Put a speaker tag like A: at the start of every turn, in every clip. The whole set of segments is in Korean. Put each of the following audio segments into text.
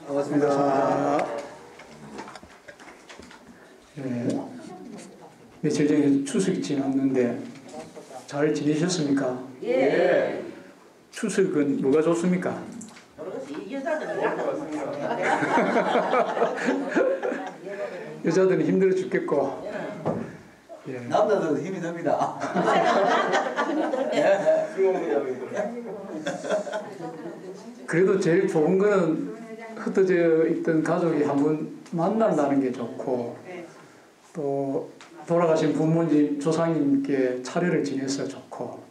A: 반갑습니다. 네, 며칠 전에 추석이 지났는데 잘 지내셨습니까?
B: 예.
A: 추석은 뭐가 좋습니까? 여자들은 힘들어 죽겠고, 예.
C: 남자들은 힘이 듭니다.
A: 그래도 제일 좋은 거는 흩어져 있던 가족이 한번 만난다는 게 좋고, 또 돌아가신 부모님, 조상님께 차례를 지내서 좋고,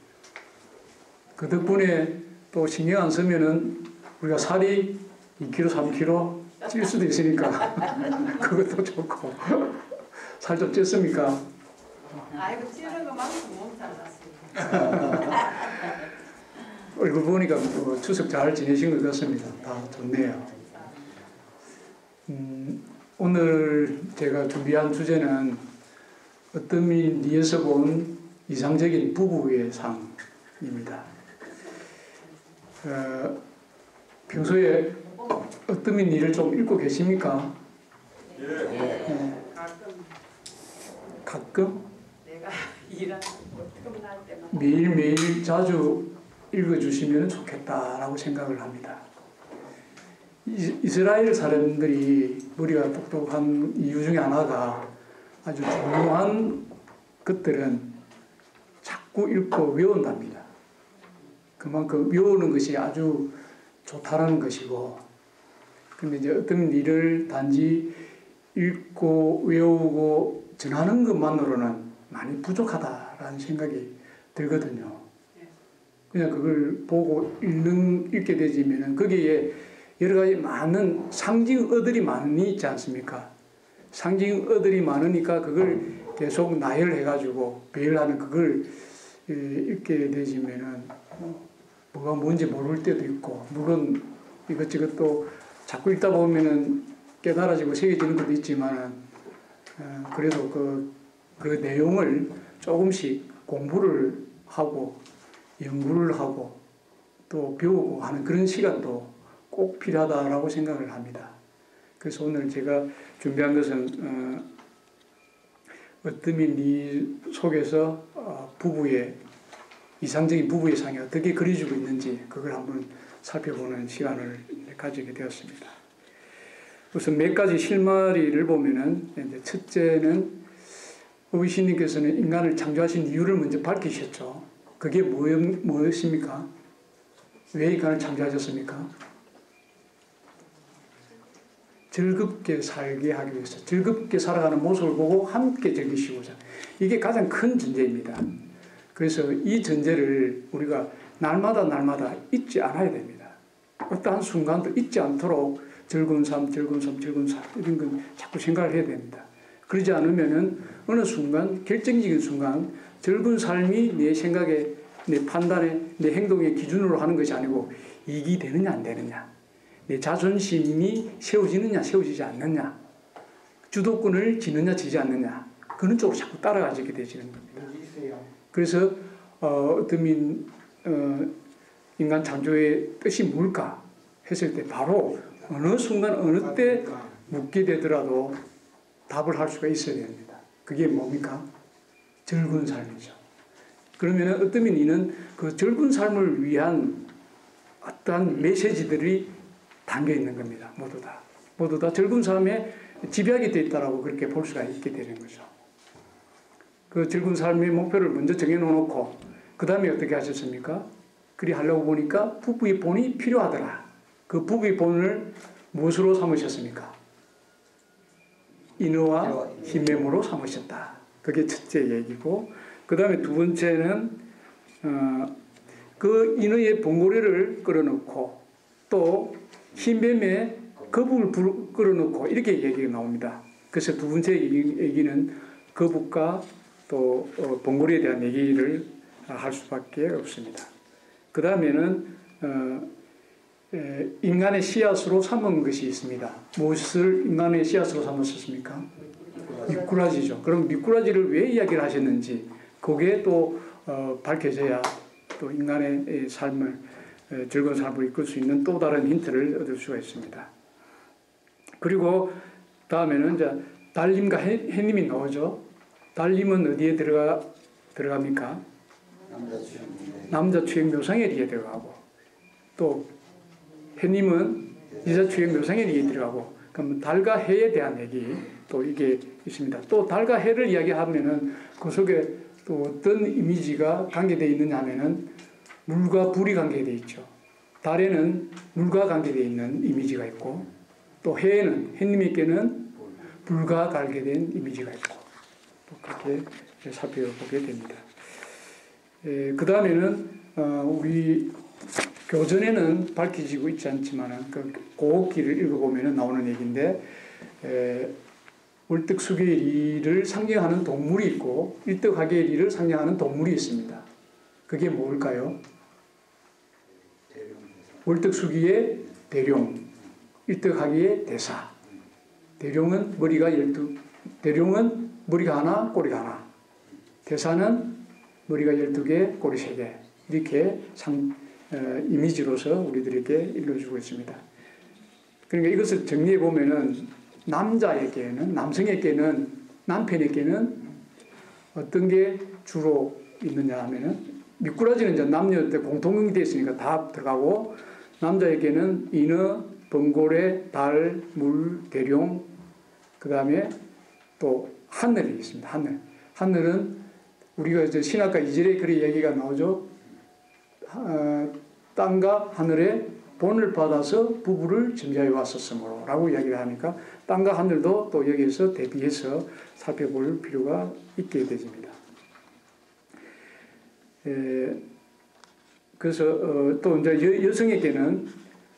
A: 그 덕분에 또 신경 안 쓰면은 우리가 살이 2kg, 3kg 찔 수도 있으니까 그것도 좋고. 살 좀 쪘습니까?
B: 아이고 찌는 것만큼 못 살았습니다.
A: 얼굴 보니까 추석 잘 지내신 것 같습니다. 다 좋네요. 오늘 제가 준비한 주제는 어떠미니에서 본 이상적인 부부의 상입니다. 평소에 어떠미니를 좀 읽고 계십니까?
B: 예.
A: 네. 가끔?
B: 내가 일하는 끝날 때마다
A: 매일매일 자주 읽어주시면 좋겠다라고 생각을 합니다. 이스라엘 사람들이 머리가 똑똑한 이유 중에 하나가 아주 중요한 것들은 자꾸 읽고 외운답니다. 그만큼 외우는 것이 아주 좋다는 것이고, 근데 이제 어떤 일을 단지 읽고 외우고 전하는 것만으로는 많이 부족하다라는 생각이 들거든요. 그냥 그걸 보고 읽게 되지면은 거기에 여러 가지 많은 상징어들이 많이 있지 않습니까? 상징어들이 많으니까 그걸 계속 나열해가지고 배열하는 그걸 읽게 되지면은 뭐가 뭔지 모를 때도 있고, 물론 이것저것 또 자꾸 읽다 보면은 깨달아지고 새겨지는 것도 있지만은 그래도 그 내용을 조금씩 공부를 하고 연구를 하고 또 배우고 하는 그런 시간도 꼭 필요하다라고 생각을 합니다. 그래서 오늘 제가 준비한 것은 어떠미니 속에서 이상적인 부부의 상이 어떻게 그려지고 있는지 그걸 한번 살펴보는 시간을 가지게 되었습니다. 우선 몇 가지 실마리를 보면은 이제 첫째는 어비신님께서는 인간을 창조하신 이유를 먼저 밝히셨죠. 그게 무엇입니까? 왜 인간을 창조하셨습니까? 즐겁게 살게 하기 위해서, 즐겁게 살아가는 모습을 보고 함께 즐기시고자. 이게 가장 큰 전제입니다. 그래서 이 전제를 우리가 날마다 잊지 않아야 됩니다. 어떠한 순간도 잊지 않도록 즐거운 삶 이런 건 자꾸 생각을 해야 됩니다. 그러지 않으면은 어느 순간, 결정적인 순간, 즐거운 삶이 내 생각에, 내 판단에, 내 행동의 기준으로 하는 것이 아니고 이익이 되느냐 안 되느냐, 내 자존심이 세워지느냐 세워지지 않느냐, 주도권을 지느냐 지지 않느냐, 그런 쪽으로 자꾸 따라가게 되지는 겁니다. 그래서 인간 창조의 뜻이 뭘까 했을 때 바로 어느 순간 어느 때 묻게 되더라도 답을 할 수가 있어야 됩니다. 그게 뭡니까? 즐거운 삶이죠. 그러면 어떠미니는 그 즐거운 삶을 위한 어떠한 메시지들이 담겨 있는 겁니다. 모두 다 즐거운 삶에 집약이 되어 있다고 그렇게 볼 수가 있게 되는 거죠. 그 즐거운 삶의 목표를 먼저 정해놓고 그 다음에 어떻게 하셨습니까? 그리 하려고 보니까 부부의 본이 필요하더라. 그 부부의 본을 무엇으로 삼으셨습니까? 인어와 흰매무로 삼으셨다. 그게 첫째 얘기고, 그 다음에 두 번째는 그 인어의 번고래를 끌어놓고 또 흰뱀에 거북을 끌어놓고 이렇게 얘기가 나옵니다. 그래서 두 번째 얘기는 거북과 또 번고래에 대한 얘기를 할 수밖에 없습니다. 그 다음에는 인간의 씨앗으로 삼은 것이 있습니다. 무엇을 인간의 씨앗으로 삼으셨습니까? 미꾸라지죠. 그럼 미꾸라지를 왜 이야기를 하셨는지 그게 또 밝혀져야 또 인간의 삶을 즐거운 삶을 이끌 수 있는 또 다른 힌트를 얻을 수가 있습니다. 그리고 다음에는 이제 달님과 해님이 나오죠. 달님은 어디에 들어갑니까? 남자 취행 묘상에리에 들어가고, 또 해님은 여자 취행 묘상에리에 들어가고, 그럼 달과 해에 대한 얘기 또 이게 있습니다. 또 달과 해를 이야기하면은 그 속에 또 어떤 이미지가 관계되어 있느냐 하면은 물과 불이 관계되어 있죠. 달에는 물과 관계되어 있는 이미지가 있고, 또 해에는, 해님에게는 불과 관계된 이미지가 있고, 또 그렇게 살펴보게 됩니다. 그 다음에는 우리 교전에는 밝혀지고 있지 않지만 그 고옥기를 읽어보면 나오는 얘기인데, 월떡수계리를 상징하는 동물이 있고 일떡하계리를 상징하는 동물이 있습니다. 그게 뭘까요? 월떡수기의 대룡, 일떡하기의 대사. 대룡은 머리가 12, 대룡은 머리가 하나, 꼬리가 하나. 대사는 머리가 12개, 꼬리 3개. 이렇게 이미지로서 우리들에게 일러주고 있습니다. 그러니까 이것을 정리해 보면은 남자에게는, 남성에게는, 남편에게는 어떤 게 주로 있느냐 하면은 미꾸라지는 이제 남녀 때 공통이 되어 있으니까 다 들어가고, 남자에게는 인어, 번고래, 달, 물, 대룡, 그 다음에 또 하늘이 있습니다. 하늘. 하늘은 우리가 이제 신학과 2절에 그런 얘기가 나오죠. 땅과 하늘에 본을 받아서 부부를 점지하여 왔었으므로 라고 이야기를 하니까 땅과 하늘도 또 여기에서 대비해서 살펴볼 필요가 있게 되집니다. 그래서 또 이제 여성에게는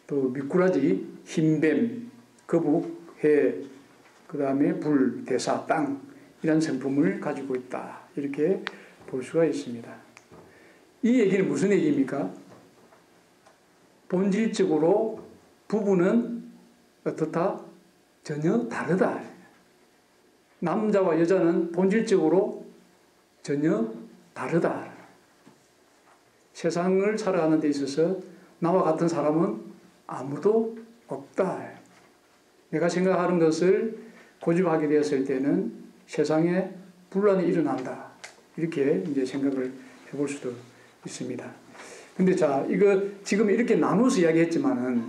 A: 또 미꾸라지, 흰뱀, 거북, 해, 그 다음에 불, 대사, 땅 이런 성품을 가지고 있다. 이렇게 볼 수가 있습니다. 이 얘기는 무슨 얘기입니까? 본질적으로 부부는 어떻다? 전혀 다르다. 남자와 여자는 본질적으로 전혀 다르다. 세상을 살아가는 데 있어서 나와 같은 사람은 아무도 없다. 내가 생각하는 것을 고집하게 되었을 때는 세상에 분란이 일어난다. 이렇게 이제 생각을 해볼 수도 있습니다. 근데 자, 이거 지금 이렇게 나눠서 이야기했지만은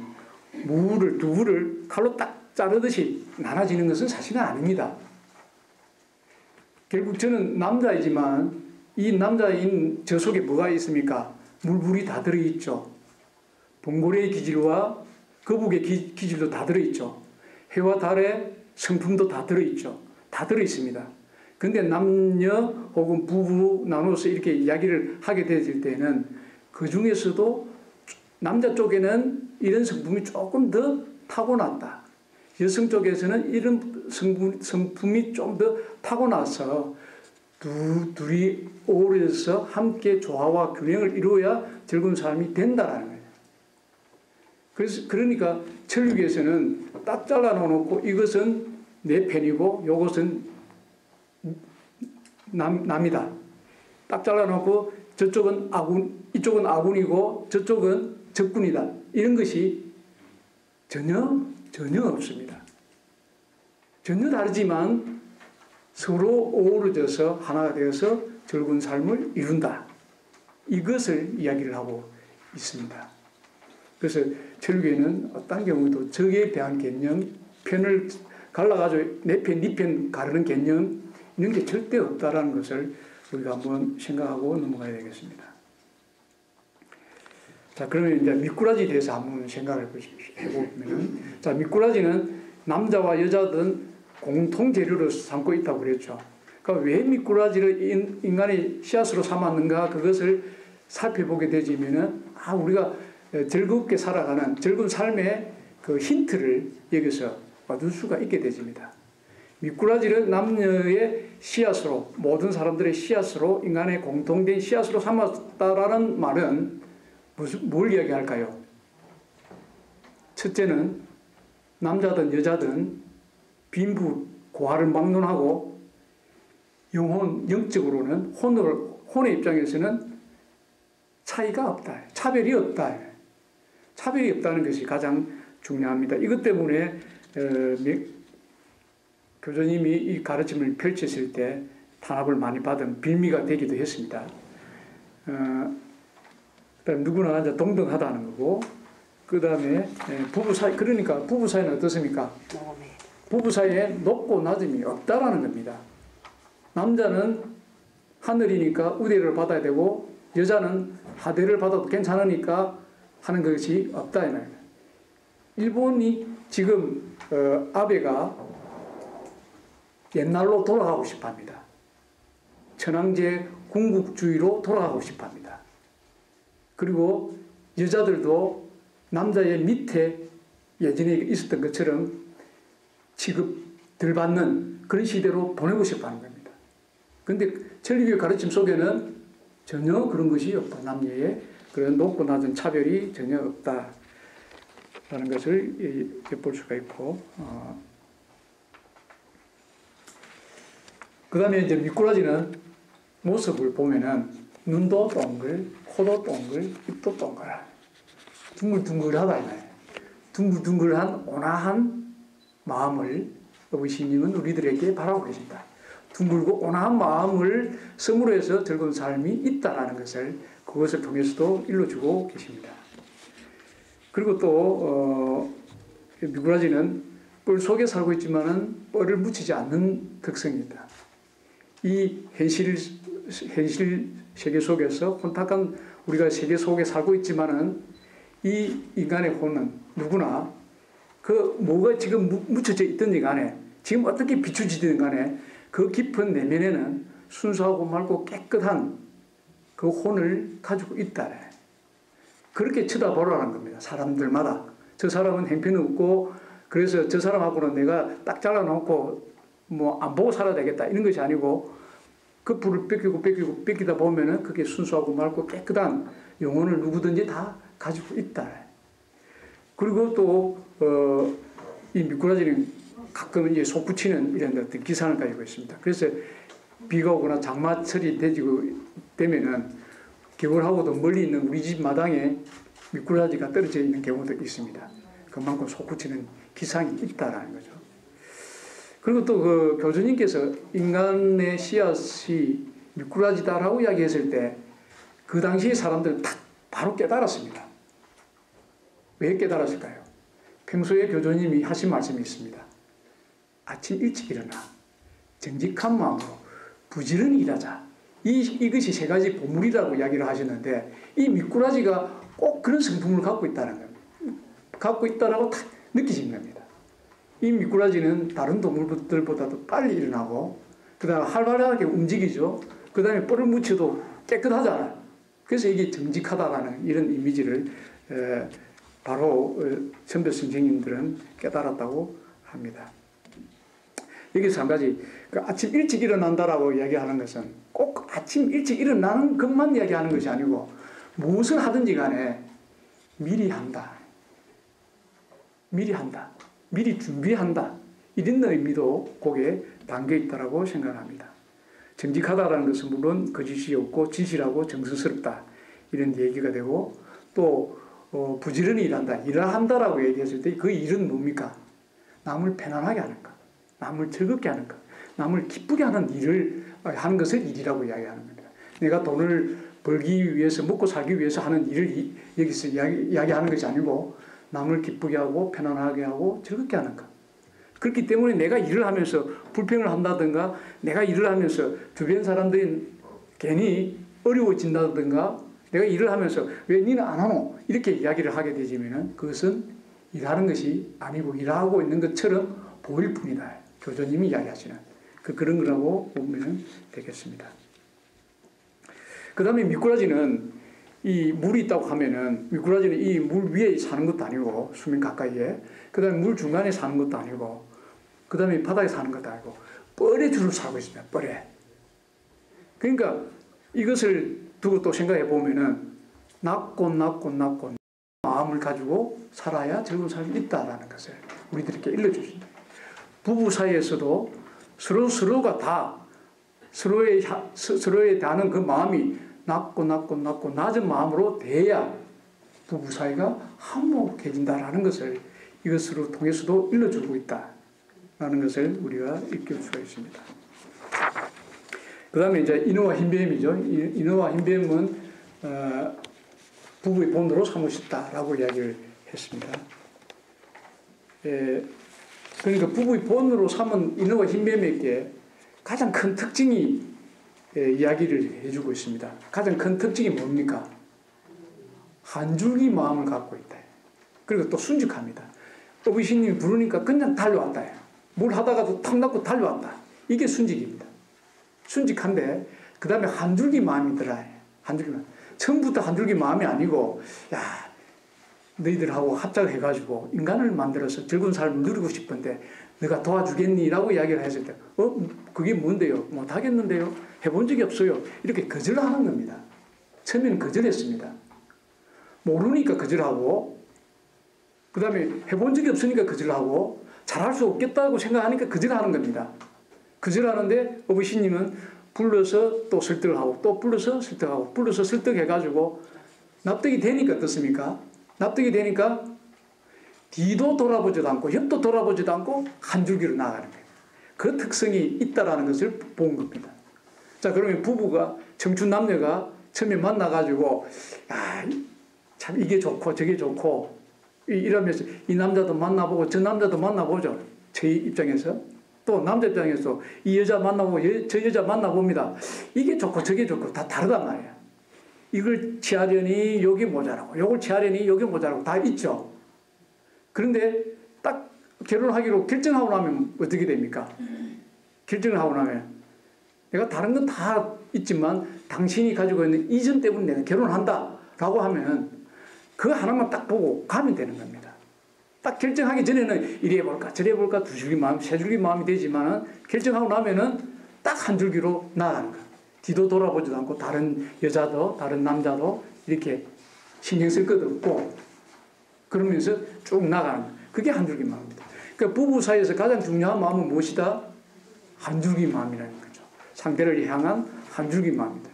A: 두부를 칼로 딱 자르듯이 나눠지는 것은 사실은 아닙니다. 결국 저는 남자이지만 이 남자인 저 속에 뭐가 있습니까? 물불이 다 들어있죠. 번고래의 기질과 거북의 기질도 다 들어있죠. 해와 달의 성품도 다 들어있죠. 다 들어있습니다. 근데 남녀 혹은 부부 나눠서 이렇게 이야기를 하게 되질 때는 그 중에서도 남자 쪽에는 이런 성품이 조금 더 타고났다. 여성 쪽에서는 이런 성품이 좀 더 타고나서 둘이 어우러져서 함께 조화와 균형을 이루어야 즐거운 삶이 된다라는 거예요. 그러니까 천주교에서는 딱 잘라놓고 이것은 내 편이고 이것은 남이다. 딱 잘라놓고 저쪽은 이쪽은 아군이고 저쪽은 적군이다. 이런 것이 전혀 없습니다. 전혀 다르지만 서로 어우러져서 하나가 되어서 즐거운 삶을 이룬다. 이것을 이야기를 하고 있습니다. 그래서 천주교에는 어떤 경우도 적에 대한 개념, 편을 갈라가지고 내 편, 네 편 가르는 개념 이런 게 절대 없다라는 것을 우리가 한번 생각하고 넘어가야 되겠습니다. 자, 그러면 이제 미꾸라지에 대해서 한번 생각을 해보면, 자, 미꾸라지는 남자와 여자든 공통 재료로 삼고 있다고 그랬죠. 그러니까 왜 미꾸라지를 인간의 씨앗으로 삼았는가 그것을 살펴보게 되지면은 우리가 즐겁게 살아가는 즐거운 삶의 그 힌트를 여기서 얻을 수가 있게 되집니다. 미꾸라지를 남녀의 씨앗으로, 모든 사람들의 씨앗으로, 인간의 공통된 씨앗으로 삼았다라는 말은 뭘 이야기할까요? 첫째는 남자든 여자든 빈부 고하를 막론하고 영적으로는 혼의 입장에서는 차이가 없다. 차별이 없다. 차별이 없다는 것이 가장 중요합니다. 이것 때문에 교주님이 이 가르침을 펼쳤을 때 탄압을 많이 받은 빌미가 되기도 했습니다. 그다음 누구나 이제 동등하다는 거고, 그 다음에 부부 사이, 그러니까 부부 사이는 어떻습니까? 부부 사이에 높고 낮음이 없다라는 겁니다. 남자는 하늘이니까 우대를 받아야 되고, 여자는 하대를 받아도 괜찮으니까 하는 것이 없다 이 말입니다. 일본이 지금 아베가 옛날로 돌아가고 싶어합니다. 천황제 군국주의로 돌아가고 싶어합니다. 그리고 여자들도 남자의 밑에 예전에 있었던 것처럼 취급 덜 받는 그런 시대로 보내고 싶어하는 겁니다. 그런데 천리교의 가르침 속에는 전혀 그런 것이 없다. 남녀의 그런 높고 낮은 차별이 전혀 없다라는 것을 볼 수가 있고, 그 다음에 이제 미꾸라지는 모습을 보면은 눈도 동글, 코도 동글, 입도 동글, 둥글둥글하다 이거예요. 둥글둥글한 온화한 마음을 어부시님은 우리들에게 바라고 계신다. 둥글고 온화한 마음을 성으로 해서 즐거운 삶이 있다라는 것을 그것을 통해서도 일러주고 계십니다. 그리고 또 미꾸라지는 뻘 속에 살고 있지만은 뻘을 묻히지 않는 특성이 있다. 이 현실 세계 속에서 혼탁한 우리가 세계 속에 살고 있지만은 이 인간의 혼은 누구나 그 뭐가 지금 묻혀져 있든지 간에 지금 어떻게 비추지든 간에 그 깊은 내면에는 순수하고 맑고 깨끗한 그 혼을 가지고 있다. 그렇게 쳐다보라는 겁니다. 사람들마다. 저 사람은 행편이 없고 그래서 저 사람하고는 내가 딱 잘라놓고 뭐 안 보고 살아야 되겠다 이런 것이 아니고 그 불을 뺏기다 보면은 그게 순수하고 맑고 깨끗한 영혼을 누구든지 다 가지고 있다. 그리고 또 이 미꾸라지는 가끔 이제 솟구치는 이런 어떤 기상을 가지고 있습니다. 그래서 비가 오거나 장마철이 되면은 겨울하고도 멀리 있는 우리 집 마당에 미꾸라지가 떨어져 있는 경우도 있습니다. 그만큼 솟구치는 기상이 있다라는 거죠. 그리고 또 그 교주님께서 인간의 씨앗이 미꾸라지다라고 이야기했을 때 그 당시 사람들은 딱 바로 깨달았습니다. 왜 깨달았을까요? 평소에 교주님이 하신 말씀이 있습니다. 아침 일찍 일어나 정직한 마음으로 부지런히 일하자. 이것이 세 가지 보물이라고 이야기를 하셨는데 이 미꾸라지가 꼭 그런 성품을 갖고 있다는 겁니다. 갖고 있다라고 딱 느끼신 겁니다. 이 미꾸라지는 다른 동물들보다도 빨리 일어나고 그 다음에 활발하게 움직이죠. 그 다음에 뿔을 묻혀도 깨끗하잖아요. 그래서 이게 정직하다라는 이런 이미지를 바로 선배 선생님들은 깨달았다고 합니다. 여기서 한 가지 아침 일찍 일어난다라고 이야기하는 것은 꼭 아침 일찍 일어나는 것만 이야기하는 것이 아니고 무엇을 하든지 간에 미리 한다. 미리 준비한다. 이런 의미도 거기에 담겨 있다고 생각합니다. 정직하다라는 것은 물론 거짓이 없고 진실하고 정성스럽다. 이런 얘기가 되고 또 부지런히 일한다. 일을 한다라고 얘기했을 때 그 일은 뭡니까? 남을 편안하게 하는 것. 남을 즐겁게 하는 것. 남을 기쁘게 하는 일을 하는 것을 일이라고 이야기하는 겁니다. 내가 돈을 벌기 위해서 먹고 살기 위해서 하는 일을 여기서 이야기하는 것이 아니고 남을 기쁘게 하고 편안하게 하고 즐겁게 하는 것. 그렇기 때문에 내가 일을 하면서 불평을 한다든가 내가 일을 하면서 주변 사람들이 괜히 어려워진다든가 내가 일을 하면서 왜 니는 안 하노? 이렇게 이야기를 하게 되지면은 그것은 일하는 것이 아니고 일하고 있는 것처럼 보일 뿐이다. 교주님이 이야기하시는 그런 거라고 보면 되겠습니다. 그 다음에 미꾸라지는 이 물이 있다고 하면은 미꾸라지는 이 물 위에 사는 것도 아니고 수면 가까이에 그 다음에 물 중간에 사는 것도 아니고 그 다음에 바닥에 사는 것도 아니고 뻘에 주로 살고 있습니다. 뻘에. 그러니까 이것을 두고 또 생각해 보면은 낮고 마음을 가지고 살아야 즐거운 삶이 있다라는 것을 우리들에게 일러주십니다. 부부 사이에서도 서로가 다 서로에 대한 그 마음이 낮고 낮은 마음으로 대해야 부부 사이가 화목해진다라는 것을 이것으로 통해서도 일러주고 있다라는 것을 우리가 익힐 수가 있습니다. 그 다음에 이제 인어와 흰뱀이죠. 인어와 흰뱀은 부부의 본으로 삼으셨다라고 이야기를 했습니다. 그러니까 부부의 본으로 삼은 인어와 흰뱀에게 가장 큰 특징이 이야기를 해주고 있습니다. 가장 큰 특징이 뭡니까? 한 줄기 마음을 갖고 있다. 그리고 또 순직합니다. 어부신님이 부르니까 그냥 달려왔다. 뭘 하다가도 탁 낳고 달려왔다. 이게 순직입니다. 순직한데 그 다음에 한 줄기 마음이 들어요. 한 줄기 마음. 처음부터 한 줄기 마음이 아니고 야 너희들하고 합작을 해가지고 인간을 만들어서 즐거운 삶을 누리고 싶은데 내가 도와주겠니? 라고 이야기를 했을 때 그게 뭔데요? 못하겠는데요? 해본 적이 없어요. 이렇게 거절하는 겁니다. 처음에는 거절했습니다. 모르니까 거절하고 그 다음에 해본 적이 없으니까 거절하고 잘할 수 없겠다고 생각하니까 거절하는 겁니다. 거절하는데 어부신님은 불러서 또 설득을 하고 또 불러서 설득하고 불러서 설득해가지고 납득이 되니까 어떻습니까? 납득이 되니까 뒤도 돌아보지도 않고 옆도 돌아보지도 않고 한 줄기로 나아가는 거예요. 그 특성이 있다라는 것을 본 겁니다. 자, 그러면 부부가 청춘 남녀가 처음에 만나가지고 참 이게 좋고 저게 좋고 이러면서 이 남자도 만나보고 저 남자도 만나보죠. 제 입장에서. 또 남자 입장에서 이 여자 만나보고 저 여자 만나봅니다. 이게 좋고 저게 좋고 다 다르단 말이에요. 이걸 취하려니 여기 모자라고 요걸 취하려니 여기 모자라고 다 있죠. 그런데 딱 결혼하기로 결정하고 나면 어떻게 됩니까? 결정을 하고 나면 내가 다른 건 다 있지만 당신이 가지고 있는 이전 때문에 내가 결혼한다 라고 하면 그 하나만 딱 보고 가면 되는 겁니다. 딱 결정하기 전에는 이리 해볼까 저리 해볼까 두 줄기 마음 세 줄기 마음이 되지만 결정하고 나면은 딱 한 줄기로 나가는 거예요. 뒤도 돌아보지도 않고 다른 여자도 다른 남자도 이렇게 신경 쓸 것도 없고 그러면서 쭉 나가는 거예요. 그게 한 줄기 마음입니다. 그러니까 부부 사이에서 가장 중요한 마음은 무엇이다? 한 줄기 마음이라는 거죠. 상대를 향한 한 줄기 마음입니다.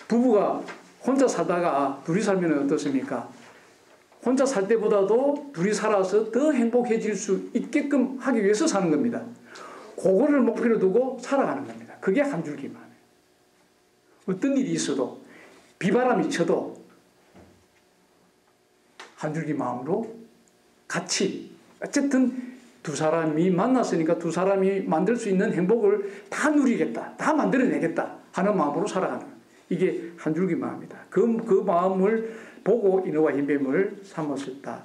A: 부부가 혼자 살다가 둘이 살면 어떻습니까? 혼자 살 때보다도 둘이 살아서 더 행복해질 수 있게끔 하기 위해서 사는 겁니다. 그거를 목표로 두고 살아가는 겁니다. 그게 한 줄기 마음이에요. 어떤 일이 있어도 비바람이 쳐도 한 줄기 마음으로 같이 어쨌든 두 사람이 만났으니까 두 사람이 만들 수 있는 행복을 다 누리겠다. 다 만들어내겠다 하는 마음으로 살아가는 거예요. 이게 한 줄기 마음이다. 그 마음을 보고 인어와 흰뱀을 삼으셨다.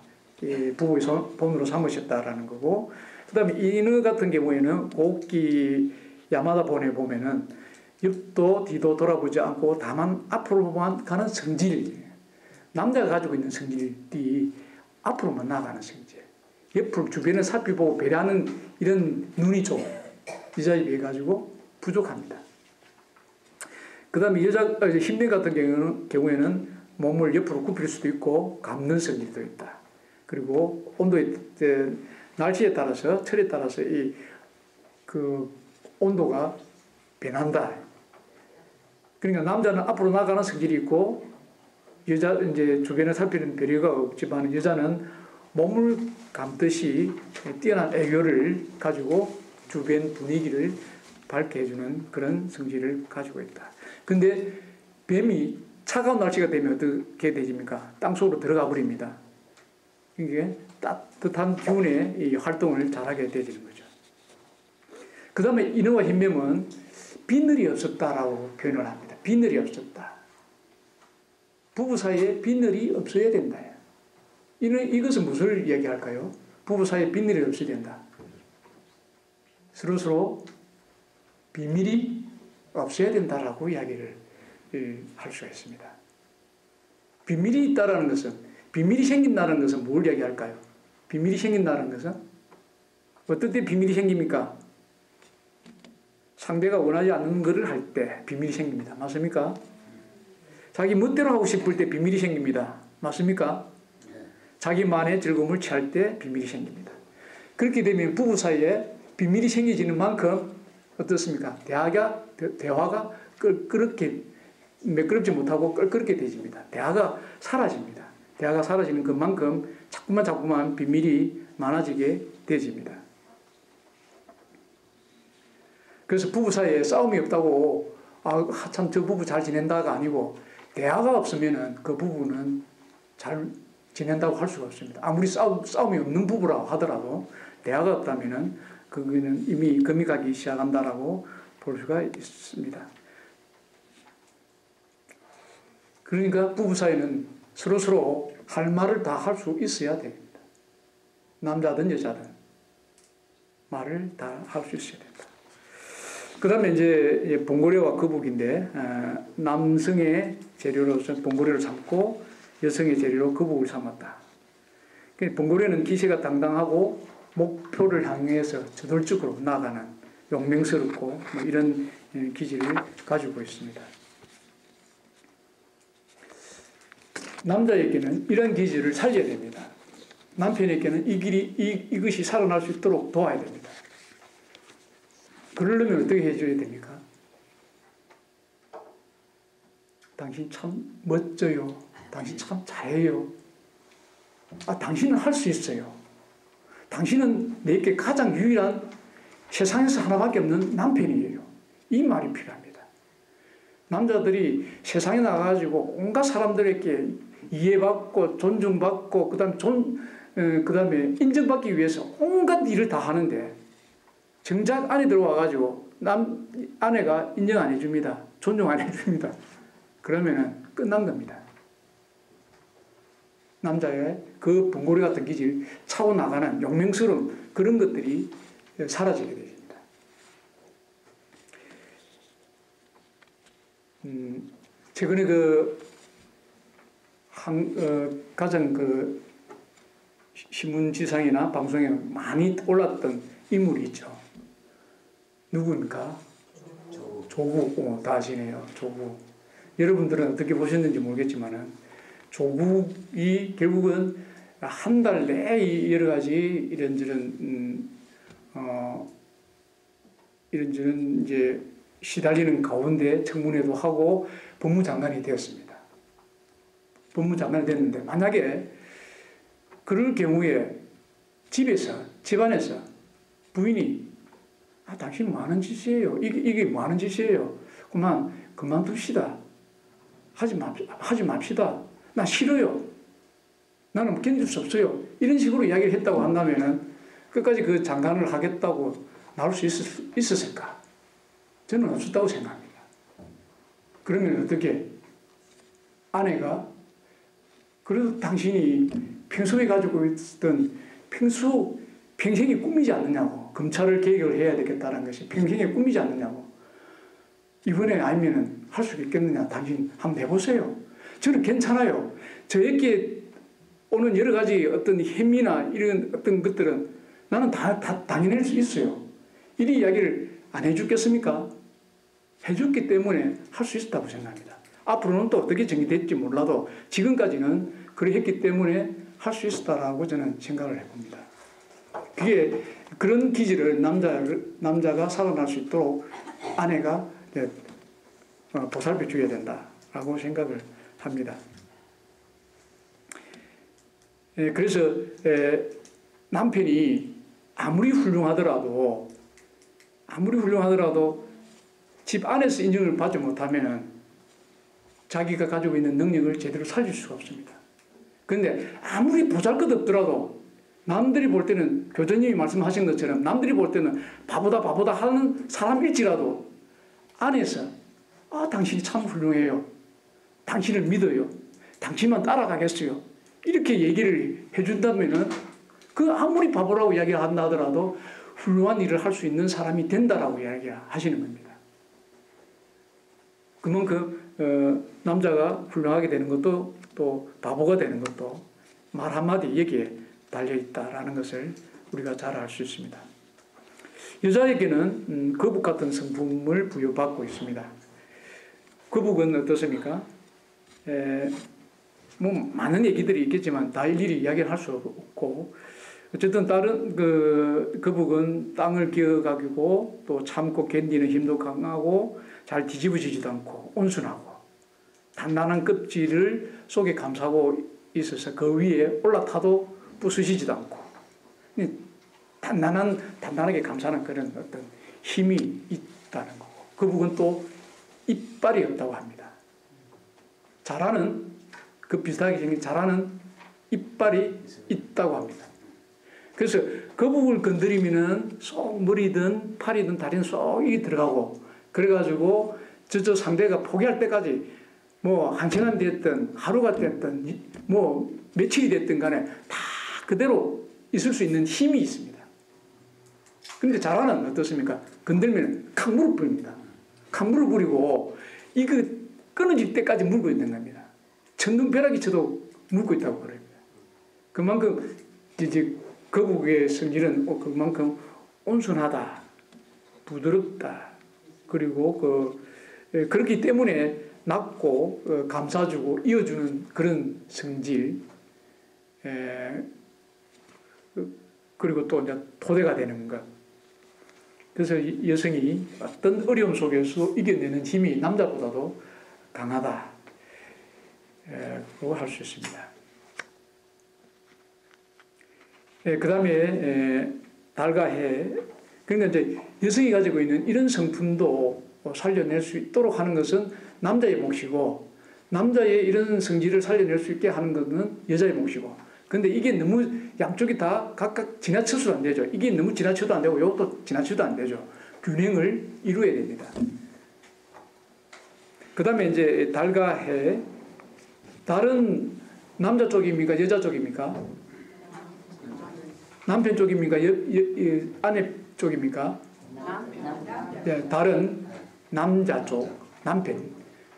A: 부부의 본으로 삼으셨다라는 거고 그 다음에 인어 같은 경우에는 곡기 야마다 본에 보면은 옆도 뒤도 돌아보지 않고 다만 앞으로만 가는 성질 남자가 가지고 있는 성질이 앞으로만 나가는 성질 옆을 주변을 살펴보고 배려하는 이런 눈이 좀 여자에 비해 가지고 부족합니다. 그 다음에 흰뱀 같은 경우에는 몸을 옆으로 굽힐 수도 있고 감는 성질도 있다. 그리고 온도에 날씨에 따라서 철에 따라서 그 온도가 변한다. 그러니까 남자는 앞으로 나가는 성질이 있고 여자 이제 주변을 살피는 배려가 없지만 여자는 몸을 감듯이 뛰어난 애교를 가지고 주변 분위기를 밝게 해주는 그런 성질을 가지고 있다. 근데 뱀이 차가운 날씨가 되면 어떻게 되십니까? 땅속으로 들어가 버립니다. 이게 따뜻한 기운의 이 활동을 잘하게 되는 거죠. 그 다음에 인어와 흰뱀은 비늘이 없었다라고 표현을 합니다. 비늘이 없었다. 부부 사이에 비늘이 없어야 된다. 이것은 무엇을 이야기할까요? 부부 사이에 비늘이 없어야 된다. 서로서로 비밀이 없어야 된다라고 이야기를 할 수가 있습니다. 비밀이 있다라는 것은 비밀이 생긴다는 것은 뭘 이야기할까요? 비밀이 생긴다는 것은 어떨 때 비밀이 생깁니까? 상대가 원하지 않는 것을 할 때 비밀이 생깁니다. 맞습니까? 자기 멋대로 하고 싶을 때 비밀이 생깁니다. 맞습니까? 자기만의 즐거움을 취할 때 비밀이 생깁니다. 그렇게 되면 부부 사이에 비밀이 생기지는 만큼 어떻습니까? 대화가 그렇게 매끄럽지 못하고 껄끄럽게 되집니다. 대화가 사라집니다. 대화가 사라지는 것만큼 자꾸만 비밀이 많아지게 되집니다. 그래서 부부 사이에 싸움이 없다고 참 저 부부 잘 지낸다가 아니고 대화가 없으면은 그 부부는 잘 지낸다고 할 수가 없습니다. 아무리 싸움이 없는 부부라고 하더라도 대화가 없다면은 그거는 이미 금이 가기 시작한다라고 볼 수가 있습니다. 그러니까 부부 사이는 서로 할 말을 다 할 수 있어야 됩니다. 남자든 여자든 말을 다 할 수 있어야 됩니다. 그 다음에 이제 봉고래와 거북인데, 남성의 재료로서 봉고래를 삼고 여성의 재료로 거북을 삼았다. 봉고래는 기세가 당당하고 목표를 향해서 저돌적으로 나아가는 용맹스럽고 뭐 이런 기질을 가지고 있습니다. 남자에게는 이런 기질을 살려야 됩니다. 남편에게는 이것이 살아날 수 있도록 도와야 됩니다. 그러려면 어떻게 해줘야 됩니까? 당신 참 멋져요. 당신 참 잘해요. 당신은 할 수 있어요. 당신은 내게 가장 유일한 세상에서 하나밖에 없는 남편이에요. 이 말이 필요합니다. 남자들이 세상에 나가가지고 온갖 사람들에게 이해받고 존중받고 그다음에 인정받기 위해서 온갖 일을 다 하는데 정작 안에 들어와가지고 아내가 인정 안 해줍니다. 존중 안 해줍니다. 그러면은 끝난 겁니다. 남자의 그 봉고래 같은 기질, 차고 나가는 용맹스러움, 그런 것들이 사라지게 됩니다. 최근에 가장 신문지상이나 방송에 많이 올랐던 인물이 있죠. 누구입니까? 조국. 다 아시네요. 조국. 여러분들은 어떻게 보셨는지 모르겠지만은 조국이 결국은 한 달 내에 여러 가지 이런저런 이제 시달리는 가운데 청문회도 하고 법무장관이 되었습니다. 법무장관이 됐는데 만약에 그럴 경우에 집안에서 부인이 당신 뭐 하는 짓이에요? 이게 뭐 하는 짓이에요? 그만둡시다. 하지 맙시다. 나 싫어요. 나는 견딜 수 없어요. 이런 식으로 이야기를 했다고 한다면은 끝까지 그 장관을 하겠다고 나올 수 있었을까? 저는 없었다고 생각합니다. 그러면 어떻게? 아내가 그래도 당신이 평소에 가지고 있던 평생이 꿈이지 않느냐고. 검찰을 개혁을 해야 되겠다는 것이 평생의 꿈이지 않느냐고. 이번에 아니면은 할 수 있겠느냐. 당신 한번 해보세요. 저는 괜찮아요. 저에게 오는 여러 가지 어떤 혐의나 이런 어떤 것들은 나는 다 당해낼 수 있어요. 이런 이야기를 안 해주겠습니까? 해줬기 때문에 할 수 있었다고 생각합니다. 앞으로는 또 어떻게 정리될지 몰라도 지금까지는 그래 했기 때문에 할 수 있었다라고 저는 생각을 해봅니다. 그런 기질을 남자가 살아날 수 있도록 아내가 보살펴 줘야 된다라고 생각을 합니다. 그래서 남편이 아무리 훌륭하더라도 집 안에서 인정을 받지 못하면 자기가 가지고 있는 능력을 제대로 살릴 수가 없습니다. 그런데 아무리 보잘것없더라도 남들이 볼 때는 교수님이 말씀하신 것처럼 남들이 볼 때는 바보다 하는 사람일지라도 안에서 당신이 참 훌륭해요. 당신을 믿어요. 당신만 따라가겠어요. 이렇게 얘기를 해준다면은 아무리 바보라고 이야기를 한다 하더라도 훌륭한 일을 할 수 있는 사람이 된다라고 이야기하시는 겁니다. 그만큼 남자가 훌륭하게 되는 것도 또 바보가 되는 것도 말 한마디 여기에 달려있다라는 것을 우리가 잘 알 수 있습니다. 여자에게는 거북 같은 성품을 부여받고 있습니다. 거북은 어떻습니까? 많은 얘기들이 있겠지만 다 일일이 이야기를 할 수 없고 어쨌든 다른 거북은 땅을 기어가고 또 참고 견디는 힘도 강하고 잘 뒤집어지지도 않고 온순하고 단단한 껍질을 속에 감싸고 있어서 그 위에 올라타도 부수시지도 않고 단단하게 감싸는 그런 어떤 힘이 있다는 거고, 그 부분 또 이빨이 없다고 합니다. 자라는 그 비슷하게 생긴 자라는 이빨이 있다고 합니다. 그래서 그 부분을 건드리면은 쏙 머리든 팔이든 다리든 쏙 이 들어가고, 그래가지고 저 상대가 포기할 때까지 뭐 1시간 됐든 하루가 됐든 뭐 며칠이 됐든 간에 다 그대로 있을 수 있는 힘이 있습니다. 근데 자라는 어떻습니까? 건들면 칵 물을 뿌립니다. 칵 물을 뿌리고 이거 끊어질 때까지 물고 있는 겁니다. 천둥벼락이 쳐도 물고 있다고 그럽니다. 그만큼 이제 거북이의 성질은 그만큼 온순하다, 부드럽다, 그리고 그렇기 때문에 낳고 감싸주고 이어주는 그런 성질, 그리고 또 이제 토대가 되는 것. 그래서 여성이 어떤 어려움 속에서 이겨내는 힘이 남자보다도 강하다, 라고 할 수 있습니다. 그 다음에 달과 해. 그러니까 이제 여성이 가지고 있는 이런 성품도 살려낼 수 있도록 하는 것은 남자의 몫이고, 남자의 이런 성질을 살려낼 수 있게 하는 것은 여자의 몫이고, 근데 이게 너무 양쪽이 다 각각 지나쳐서도 안 되죠. 이게 너무 지나쳐도 안 되고 이것도 지나쳐도 안 되죠. 균형을 이루어야 됩니다. 그 다음에 이제 달과 해. 달은 남자 쪽입니까? 여자 쪽입니까? 남편 쪽입니까? 아내 쪽입니까? 네, 달은 남자 쪽, 남편.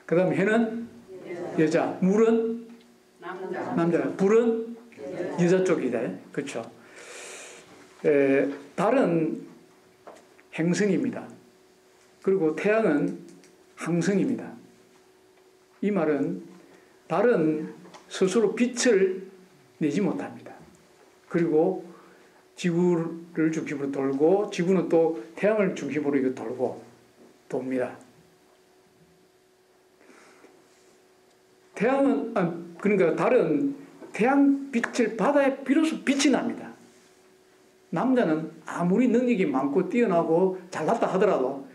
A: 그 다음에 해는 여자, 물은 남자, 불은 여자 쪽이다. 그렇죠? 달은 행성입니다. 그리고 태양은 항성입니다. 이 말은 달은 스스로 빛을 내지 못합니다. 그리고 지구를 중심으로 돌고, 지구는 또 태양을 중심으로 이거 돌고 돕니다. 태양은, 그러니까 달은 태양 빛을 받아야 비로소 빛이 납니다. 남자는 아무리 능력이 많고 뛰어나고 잘났다 하더라도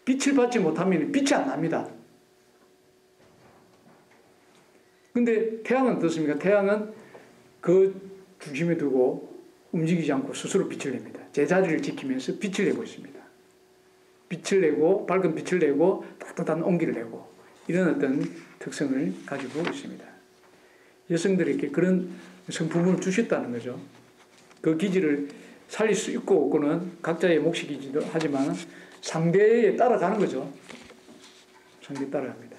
A: 빛을 받지 못하면 빛이 안 납니다. 근데 태양은 어떻습니까? 태양은 그 중심에 두고 움직이지 않고 스스로 빛을 냅니다. 제자리를 지키면서 빛을 내고 있습니다. 빛을 내고, 밝은 빛을 내고, 따뜻한 온기를 내고, 이런 어떤 특성을 가지고 있습니다. 여성들에게 그런 성품을 주셨다는 거죠. 그 기질을 살릴 수 있고 없고는 각자의 몫이기도 하지만 상대에 따라가는 거죠. 상대에 따라갑니다.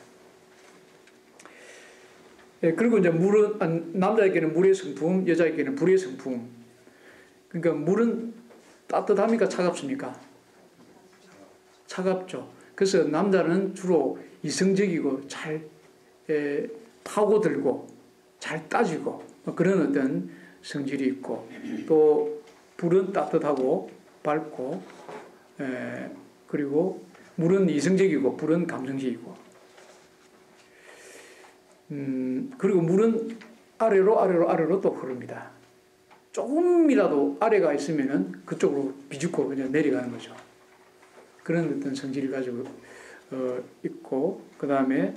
A: 그리고 이제 물은, 남자에게는 물의 성품, 여자에게는 불의 성품. 그러니까 물은 따뜻합니까? 차갑습니까? 차갑죠. 그래서 남자는 주로 이성적이고 잘 파고들고 잘 따지고 그런 어떤 성질이 있고, 또 불은 따뜻하고 밝고, 그리고 물은 이성적이고 불은 감성적이고, 그리고 물은 아래로 또 흐릅니다. 조금이라도 아래가 있으면은 그쪽으로 비집고 그냥 내려가는 거죠. 그런 어떤 성질을 가지고 있고, 그 다음에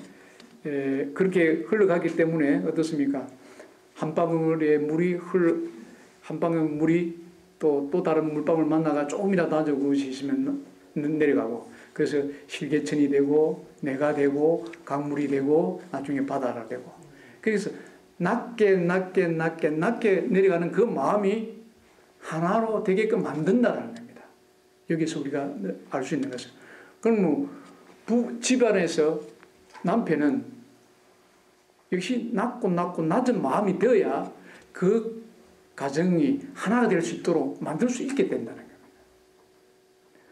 A: 그렇게 흘러가기 때문에 어떻습니까? 한 방울의 물이 한 방울 물이 또 다른 물방울 만나가 조금이라도 낮은 곳이 있으면 내려가고, 그래서 실개천이 되고 내가 되고 강물이 되고 나중에 바다가 되고, 그래서 낮게 내려가는 그 마음이 하나로 되게끔 만든다는 겁니다. 여기서 우리가 알 수 있는 것은, 그럼 뭐 집안에서 남편은 역시 낮고 낮은 마음이 되어야 그 가정이 하나가 될 수 있도록 만들 수 있게 된다는 겁니다.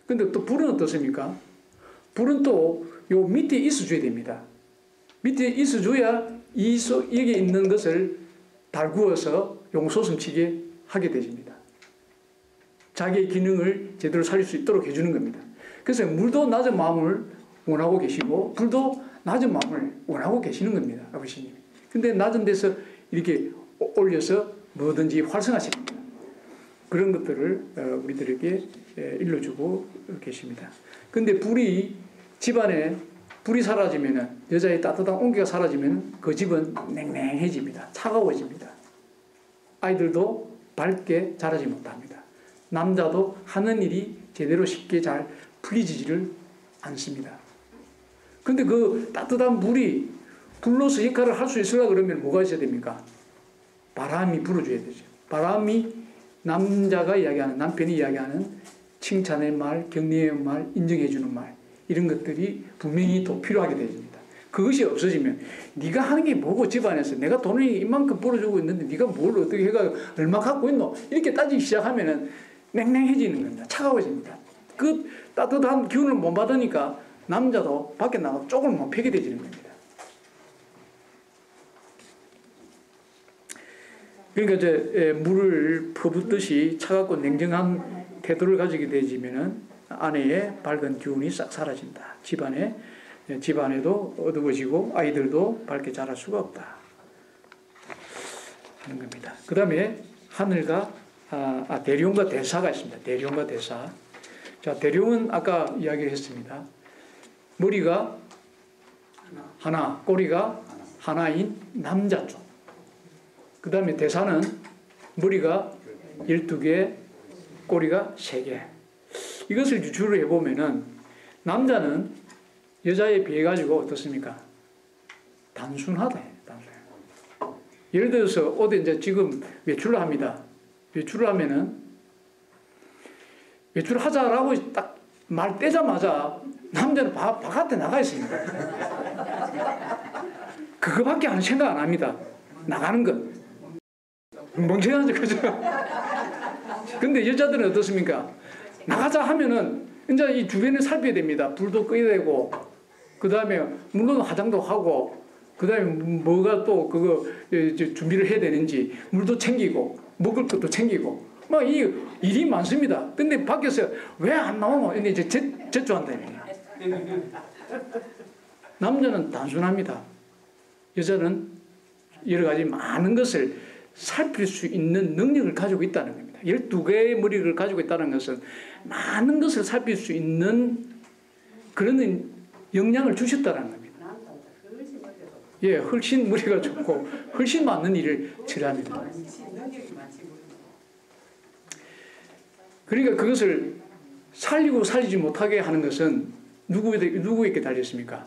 A: 근데 또 불은 어떻습니까? 불은 또 요 밑에 있어줘야 됩니다. 밑에 있어줘야 여기 있는 것을 달구어서 용솟음치게 하게 되십니다. 자기의 기능을 제대로 살릴 수 있도록 해주는 겁니다. 그래서 물도 낮은 마음을 원하고 계시고 불도 낮은 마음을 원하고 계시는 겁니다. 아버지님이. 근데 낮은 데서 이렇게 올려서 뭐든지 활성화시킵니다. 그런 것들을 우리들에게 일러주고 계십니다. 근데 집안에 불이 사라지면은, 여자의 따뜻한 온기가 사라지면 그 집은 냉랭해집니다. 차가워집니다. 아이들도 밝게 자라지 못합니다. 남자도 하는 일이 제대로 쉽게 잘 풀리지를 않습니다. 근데 그 따뜻한 불이 불로서 역할을 할 수 있으려고 그러면 뭐가 있어야 됩니까? 바람이 불어줘야 되죠. 바람이 남편이 이야기하는 칭찬의 말, 격려의 말, 인정해주는 말, 이런 것들이 분명히 또 필요하게 됩니다. 그것이 없어지면 네가 하는 게 뭐고, 집안에서 내가 돈을 이만큼 벌어주고 있는데 네가 뭘 어떻게 해가 얼마 갖고 있노, 이렇게 따지기 시작하면은 냉랭해지는 겁니다. 차가워집니다. 그 따뜻한 기운을 못 받으니까 남자도 밖에 나가서 쪽을 못 펴게 되지는 겁니다. 그러니까 이제 물을 퍼붓듯이 차갑고 냉정한 태도를 가지게 되지면은 아내의 밝은 기운이 싹 사라진다. 집안에도 어두워지고 아이들도 밝게 자랄 수가 없다 하는 겁니다. 그 다음에 하늘과 대룡과 대사가 있습니다. 대룡과 대사. 자, 대룡은 아까 이야기를 했습니다. 머리가 하나, 꼬리가 하나인 남자 쪽. 그 다음에 대사는 머리가 12개, 꼬리가 3개. 이것을 유추를 해보면은 남자는 여자에 비해 가지고 어떻습니까? 단순하다. 예를 들어서 어디 이제 지금 외출을 합니다. 외출을 하면은 외출을 하자라고 딱 말 떼자마자 남자는 바깥에 나가 있습니다. 그거밖에 아무 생각 안 합니다. 나가는 것. 멍청하죠, 그죠? 근데 여자들은 어떻습니까? 나가자 하면은 이제 이 주변을 살펴야 됩니다. 불도 꺼야 되고, 그 다음에 물론 화장도 하고, 그 다음에 뭐가 또 그거 준비를 해야 되는지, 물도 챙기고, 먹을 것도 챙기고, 막 이 일이 많습니다. 근데 밖에서 왜 안 나오노? 이제 제초한다. 남자는 단순합니다. 여자는 여러 가지 많은 것을 살필 수 있는 능력을 가지고 있다는 겁니다. 12개의 머리를 가지고 있다는 것은 많은 것을 살필 수 있는 그런 영향을 주셨다는 겁니다. 예, 훨씬 머리가 좋고 훨씬 많은 일을 처리합니다. 그러니까 그것을 살리고 살리지 못하게 하는 것은 누구에게 달렸습니까?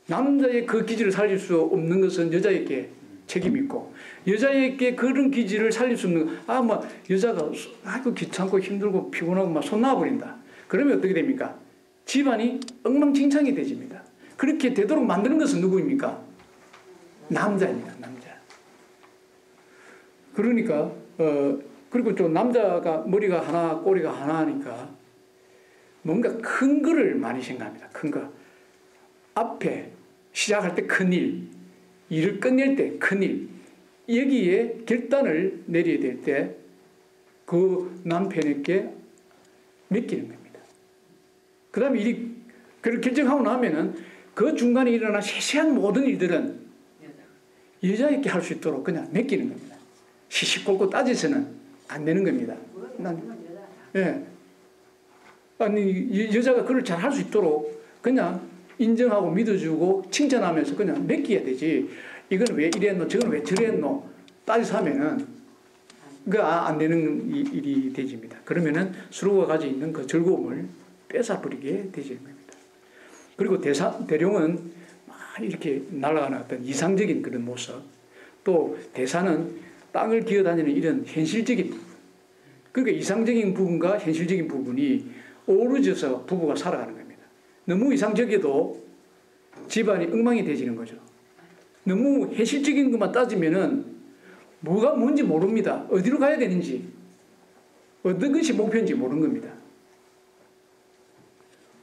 A: 남자의 그 기질을 살릴 수 없는 것은 여자에게 책임이 있고, 여자에게 그런 기질을 살릴 수 없는, 여자가 귀찮고 힘들고 피곤하고 막 손 놔버린다. 그러면 어떻게 됩니까? 집안이 엉망진창이 되집니다. 그렇게 되도록 만드는 것은 누구입니까? 남자입니다, 남자. 그러니까, 그리고 또 남자가 머리가 하나, 꼬리가 하나니까 뭔가 큰 거를 많이 생각합니다. 큰 거. 앞에 시작할 때 큰 일, 일을 끝낼 때 큰 일, 여기에 결단을 내려야 될 때 그 남편에게 맡기는 겁니다. 그 다음에 일이 그걸 결정하고 나면은 그 중간에 일어난 세세한 모든 일들은 여자에게 할 수 있도록 그냥 맡기는 겁니다. 시시콜콜 따져서는 안 되는 겁니다. 예. 아니, 여자가 그걸 잘 할 수 있도록 그냥 인정하고 믿어주고 칭찬하면서 그냥 맡겨야 되지. 이건 왜 이랬노? 저건 왜 저랬노? 따져서 하면은 그 안 되는 일이 되집니다. 그러면은 서로가 가지고 있는 그 즐거움을 뺏어버리게 되지는 겁니다. 그리고 대룡은 막 이렇게 날아가는 어떤 이상적인 그런 모습, 또 대사는 땅을 기어다니는 이런 현실적인 부분, 그러니까 이상적인 부분과 현실적인 부분이 어우러져서 부부가 살아가는 겁니다. 너무 이상적이도 집안이 엉망이 되지는 거죠. 너무 현실적인 것만 따지면은 뭐가 뭔지 모릅니다. 어디로 가야 되는지, 어떤 것이 목표인지 모르는 겁니다.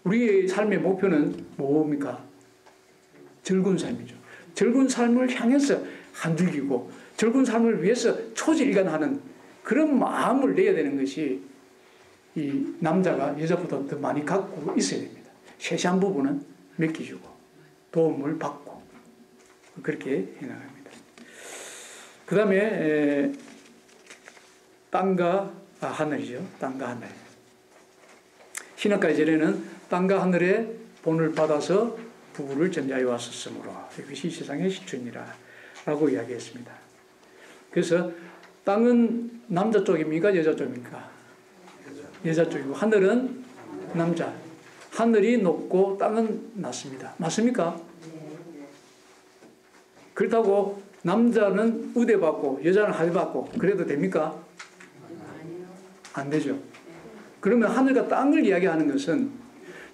A: 우리의 삶의 목표는 뭡니까? 즐거운 삶이죠. 즐거운 삶을 향해서 한줄기고 즐거운 삶을 위해서 초지일관하는 그런 마음을 내야 되는 것이 이 남자가 여자보다 더 많이 갖고 있어야 됩니다. 세세한 부분은 맡겨주고 도움을 받고 그렇게 해나갑니다. 그 다음에 땅과 하늘이죠. 땅과 하늘. 신학과 이전에는 땅과 하늘의 본을 받아서 부부를 전자해 왔었으므로 이것이 세상의 시초니라 라고 이야기했습니다. 그래서 땅은 남자 쪽입니까? 여자 쪽입니까? 여자 쪽이고 하늘은 남자. 하늘이 높고 땅은 낮습니다. 맞습니까? 그렇다고 남자는 우대받고 여자는 하대받고 그래도 됩니까? 안 되죠. 그러면 하늘과 땅을 이야기하는 것은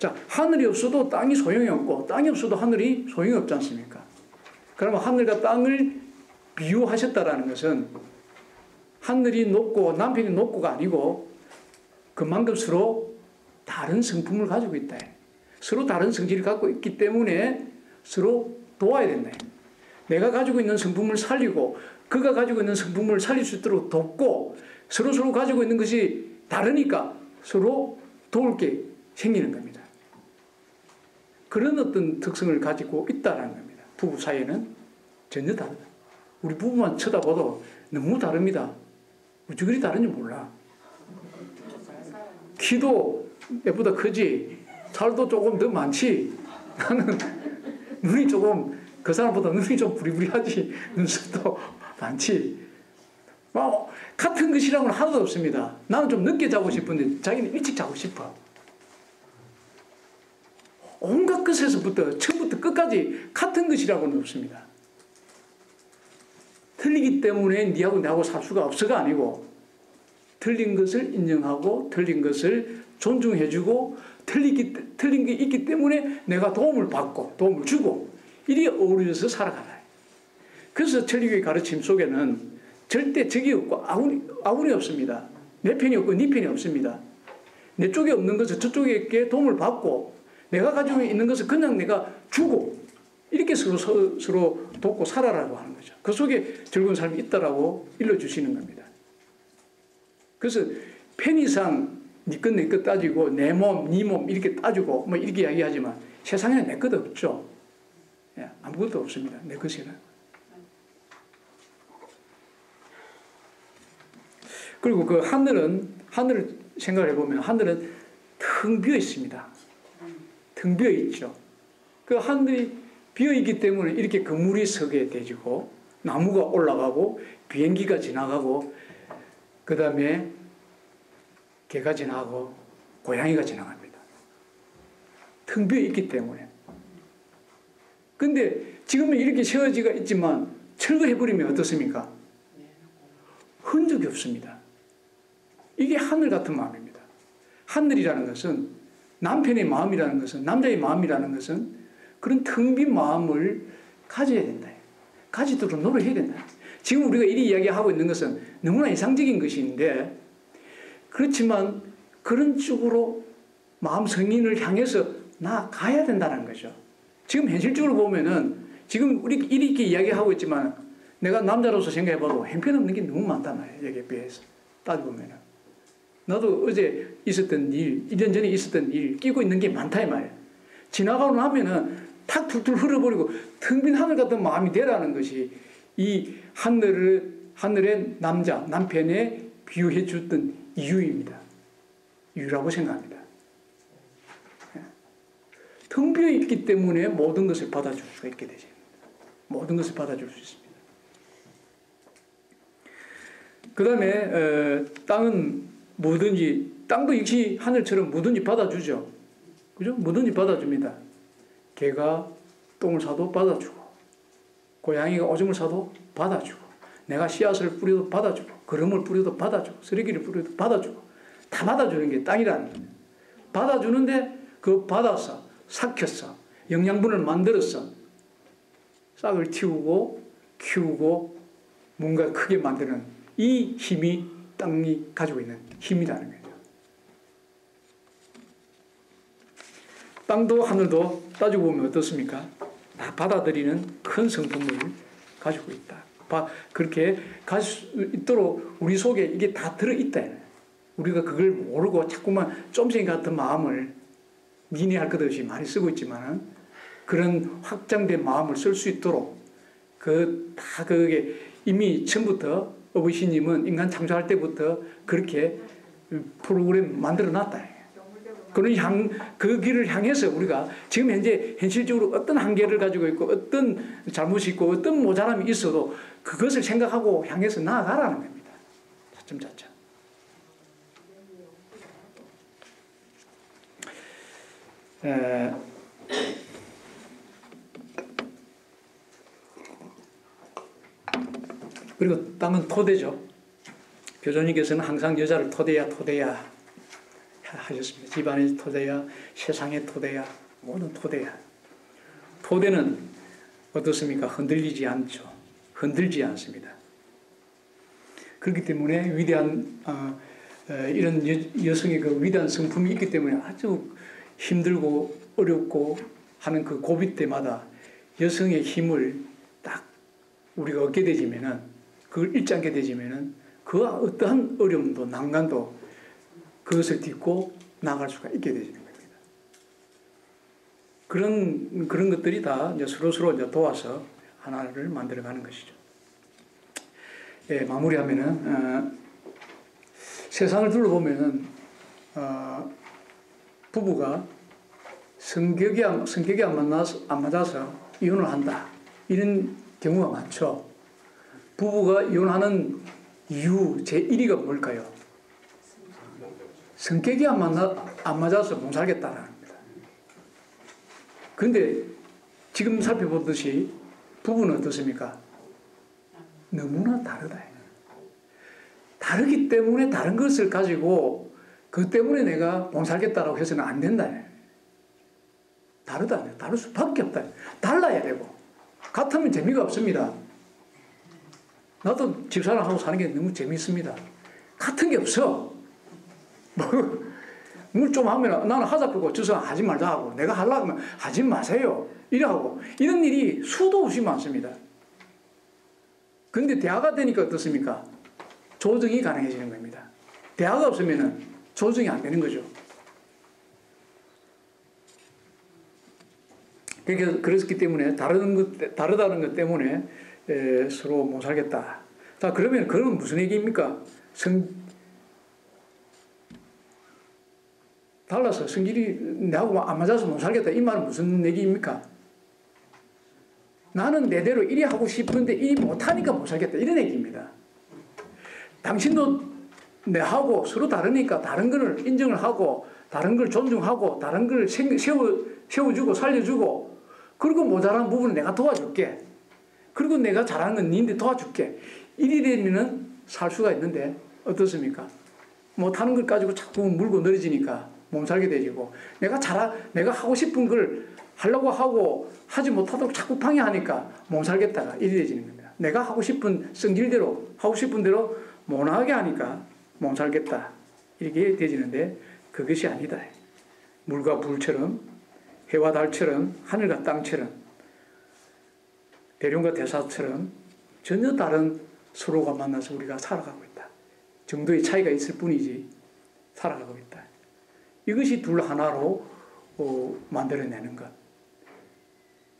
A: 자, 하늘이 없어도 땅이 소용이 없고 땅이 없어도 하늘이 소용이 없지 않습니까? 그러면 하늘과 땅을 비유하셨다라는 것은 하늘이 높고 남편이 높고가 아니고 그만큼 서로 다른 성품을 가지고 있다. 서로 다른 성질을 갖고 있기 때문에 서로 도와야 된다. 내가 가지고 있는 성품을 살리고 그가 가지고 있는 성품을 살릴 수 있도록 돕고 서로 가지고 있는 것이 다르니까 서로 도울 게 생기는 겁니다. 그런 어떤 특성을 가지고 있다는 겁니다. 부부 사이에는 전혀 다르다. 우리 부부만 쳐다봐도 너무 다릅니다. 어찌 그리 다른지 몰라. 키도 내보다 크지, 살도 조금 더 많지, 나는 눈이 조금 그 사람보다 눈이 좀 부리부리하지, 눈썹도 많지. 같은 것이라고는 하나도 없습니다. 나는 좀 늦게 자고 싶은데 자기는 일찍 자고 싶어. 온갖 것에서부터 처음부터 끝까지 같은 것이라고는 없습니다. 틀리기 때문에 니하고 나하고 살 수가 없어가 아니고 틀린 것을 인정하고 틀린 것을 존중해주고 틀린 게 있기 때문에 내가 도움을 받고 도움을 주고 이리 어우러져서 살아가라. 그래서 천리교의 가르침 속에는 절대 적이 없고 아군이 없습니다. 내 편이 없고 네 편이 없습니다. 내 쪽에 없는 것을 저쪽에게 도움을 받고 내가 가지고 있는 것을 그냥 내가 주고 이렇게 서로 돕고 살아라고 하는 거죠. 그 속에 즐거운 삶이 있다라고 일러주시는 겁니다. 그래서 편의상 네 것 내 것 따지고 내 몸, 네 몸 이렇게 따지고 뭐 이렇게 이야기하지만 세상에는 내 것 없죠. 아무것도 없습니다. 내 것에는. 그리고 그 하늘을 생각해 보면 하늘은 텅 비어 있습니다. 텅 비어 있죠. 그 하늘이 비어 있기 때문에 이렇게 건물이 서게 되지고 나무가 올라가고 비행기가 지나가고 그 다음에 개가 지나가고 고양이가 지나갑니다. 텅 비어 있기 때문에. 근데 지금은 이렇게 세워지가 있지만 철거해버리면 어떻습니까? 흔적이 없습니다. 이게 하늘 같은 마음입니다. 하늘이라는 것은 남편의 마음이라는 것은 남자의 마음이라는 것은 그런 텅 빈 마음을 가져야 된다. 가지도록 노력해야 된다. 지금 우리가 이리 이야기하고 있는 것은 너무나 이상적인 것인데 그렇지만 그런 쪽으로 마음 성인을 향해서 나가야 된다는 거죠. 지금 현실적으로 보면은 지금 우리 이렇게 이야기하고 있지만 내가 남자로서 생각해봐도 형편없는 게 너무 많단 말이에요. 여기에 비해서 따져보면은. 나도 어제 있었던 일, 1년 전에 있었던 일 끼고 있는 게 많다 이 말이에요. 지나가고 나면은 탁 툴툴 흘러버리고 텅 빈 하늘 같은 마음이 되라는 것이 이 하늘의 남편에 비유해 줬던 이유입니다. 이유라고 생각합니다. 텅 비어 있기 때문에 모든 것을 받아줄 수가 있게 되죠. 모든 것을 받아줄 수 있습니다. 그 다음에 땅은 뭐든지 땅도 역시 하늘처럼 뭐든지 받아주죠. 그죠? 뭐든지 받아줍니다. 개가 똥을 싸도 받아주고 고양이가 오줌을 싸도 받아주고 내가 씨앗을 뿌려도 받아주고 거름을 뿌려도 받아주고 쓰레기를 뿌려도 받아주고 다 받아주는 게 땅이라는 거예요. 받아주는데 그 받아서 삭혀서 영양분을 만들어서 싹을 틔우고 키우고 뭔가 크게 만드는 이 힘이 땅이 가지고 있는 힘이라는 거죠. 땅도 하늘도 따지고 보면 어떻습니까? 다 받아들이는 큰 성품을 가지고 있다. 그렇게 가질 수 있도록 우리 속에 이게 다 들어있다. 우리가 그걸 모르고 자꾸만 쫌생이 같은 마음을 미니할 것 없이 많이 쓰고 있지만 그런 확장된 마음을 쓸 수 있도록 그게 이미 처음부터 어부시님은 인간 창조할 때부터 그렇게 프로그램 만들어 놨다. 그 길을 향해서 우리가 지금 현재 현실적으로 어떤 한계를 가지고 있고 어떤 잘못이 있고 어떤 모자람이 있어도 그것을 생각하고 향해서 나아가라는 겁니다. 차츰차츰. 그리고 땅은 토대죠. 교조님께서는 항상 여자를 토대야 하셨습니다. 집안의 토대야, 세상의 토대야, 모든 토대야. 토대는 어떻습니까? 흔들리지 않죠. 흔들지 않습니다. 그렇기 때문에 위대한 이런 여성의 그 위대한 성품이 있기 때문에 아주 힘들고 어렵고 하는 그 고비 때마다 여성의 힘을 딱 우리가 얻게 되지면은, 그걸 잃지 않게 되지면은 그 어떠한 어려움도 난간도 그것을 딛고 나갈 수가 있게 되는 겁니다. 그런 것들이 다 이제 서로 이제 도와서 하나를 만들어가는 것이죠. 예, 마무리하면은 세상을 둘러보면은 부부가 성격이 안 맞아서 이혼을 한다, 이런 경우가 많죠. 부부가 이혼하는 이유 제1위가 뭘까요? 성격이 안 맞아서 못 살겠다는 겁니다. 그런데 지금 살펴보듯이 부부는 어떻습니까? 너무나 다르다. 다르기 때문에 다른 것을 가지고 그 때문에 내가 못 살겠다라고 해서는 안 된다. 다르다. 다를 수밖에 없다. 달라야 되고. 같으면 재미가 없습니다. 나도 집사람하고 사는 게 너무 재미있습니다. 같은 게 없어. 뭘 좀 하면 나는 하자 그러고 저 사람 하지 말자 하고, 내가 하려고 하면 하지 마세요 이러고, 이런 일이 수도 없이 많습니다. 그런데 대화가 되니까 어떻습니까? 조정이 가능해지는 겁니다. 대화가 없으면 조정이 안 되는 거죠. 그렇기 때문에 다르다는 것 때문에 서로 못 살겠다. 자, 그러면 그건 무슨 얘기입니까? 달라서 성질이 내하고 안 맞아서 못 살겠다, 이 말은 무슨 얘기입니까? 나는 내대로 이리 하고 싶은데 이리 못하니까 못 살겠다, 이런 얘기입니다. 당신도 내하고 서로 다르니까 다른 걸 인정을 하고, 다른 걸 존중하고, 다른 걸 세워주고 살려주고, 그리고 모자란 부분은 내가 도와줄게, 그리고 내가 잘하는 건 니한테 도와줄게, 이리 되면은 살 수가 있는데 어떻습니까? 못하는 걸 가지고 자꾸 물고 늘어지니까 못 살게 되고, 내가 하고 싶은 걸 하려고 하고 하지 못하도록 자꾸 방해하니까 못 살겠다가 이리 되지는 겁니다. 내가 하고 싶은 성질대로 하고 싶은 대로 못하게 하니까 못 살겠다, 이렇게 되지는데 그것이 아니다. 물과 불처럼, 해와 달처럼, 하늘과 땅처럼, 대룡과 대사처럼 전혀 다른 서로가 만나서 우리가 살아가고 있다 정도의 차이가 있을 뿐이지 살아가고 있다. 이것이 둘 하나로 만들어내는 것,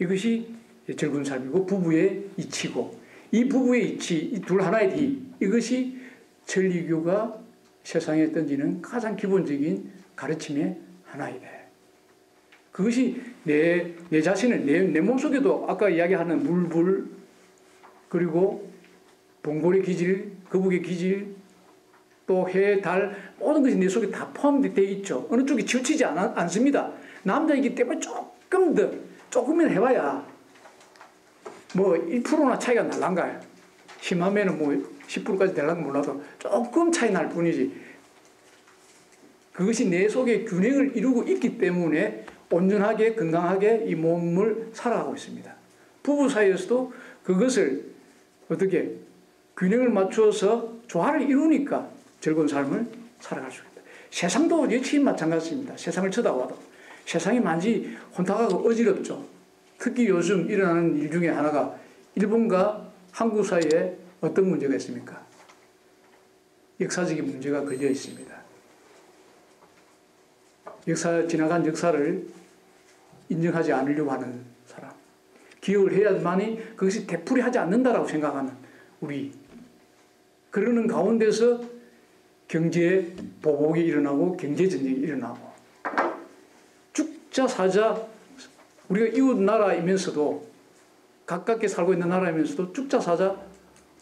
A: 이것이 즐거운 삶이고 부부의 이치고, 이 부부의 이치, 이 둘 하나의 리, 이것이 천리교가 세상에 던지는 가장 기본적인 가르침의 하나이다. 그것이 내 자신을, 내 몸속에도 아까 이야기하는 물불, 그리고 봉골의 기질, 거북의 기질, 또 해, 달, 모든 것이 내 속에 다 포함되어 있죠. 어느 쪽이 치우치지 않습니다. 남자이기 때문에 조금이나 해봐야 뭐 1%나 차이가 날란가요. 심하면은 뭐 10%까지 되려면 몰라도 조금 차이 날 뿐이지. 그것이 내 속에 균형을 이루고 있기 때문에 온전하게 건강하게 이 몸을 살아가고 있습니다. 부부 사이에서도 그것을 어떻게 균형을 맞추어서 조화를 이루니까 즐거운 삶을 살아갈 수 있다. 세상도 역시 마찬가지입니다. 세상을 쳐다봐도 세상이 많이 혼탁하고 어지럽죠. 특히 요즘 일어나는 일 중에 하나가 일본과 한국 사이에 어떤 문제가 있습니까? 역사적인 문제가 걸려 있습니다. 지나간 역사를 인정하지 않으려고 하는 사람, 기억을 해야만이 그것이 되풀이하지 않는다라고 생각하는 우리. 그러는 가운데서 경제 보복이 일어나고 경제 전쟁이 일어나고 죽자 사자 우리가 이웃 나라이면서도 가깝게 살고 있는 나라이면서도 죽자 사자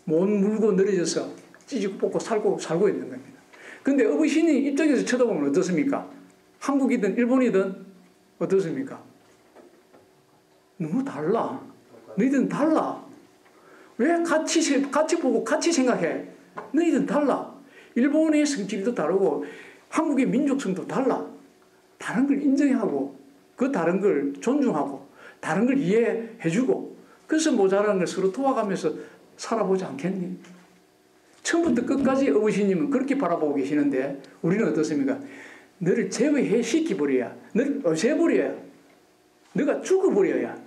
A: 못 물고 늘어져서 찌지고 뽑고 살고 있는 겁니다. 근데 어부신이 입장에서 쳐다보면 어떻습니까? 한국이든 일본이든 어떻습니까? 너무 달라. 너희들은 달라. 왜 같이 보고 같이 생각해? 너희들은 달라. 일본의 성질도 다르고 한국의 민족성도 달라. 다른 걸 인정하고 그 다른 걸 존중하고 다른 걸 이해해주고 그래서 모자라는 걸 서로 도와가면서 살아보지 않겠니? 처음부터 끝까지 어부신님은 그렇게 바라보고 계시는데 우리는 어떻습니까? 너를 제외시켜버려야 너를 없애버려야 너가 죽어버려야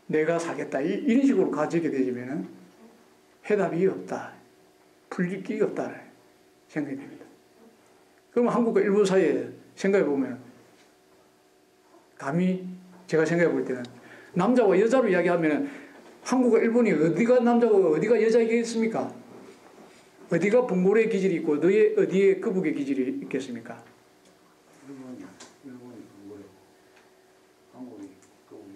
A: 내가 살겠다 이런 식으로 가지게 되면 해답이 없다. 풀릴 길이 없다 생각이 됩니다. 그럼 한국과 일본 사이에 생각해 보면 감히 제가 생각해 볼 때는 남자와 여자로 이야기하면 한국과 일본이 어디가 남자고 어디가 여자이겠습니까? 어디가 봉고레의 기질이 있고 어디에 거북의 기질이 있겠습니까?
C: 일본이 봉고레, 한국이 거북이.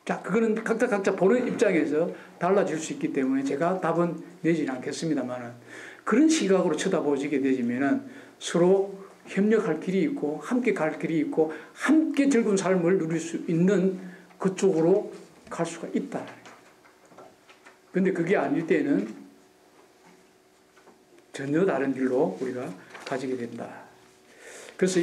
A: 자, 그거는 각자 보는 입장에서 달라질 수 있기 때문에 제가 답은 내지는 않겠습니다만 그런 시각으로 쳐다보시게 되시면 서로 협력할 길이 있고 함께 갈 길이 있고 함께 즐거운 삶을 누릴 수 있는 그쪽으로 갈 수가 있다. 그런데 그게 아닐 때는 전혀 다른 길로 우리가 가지게 된다. 그래서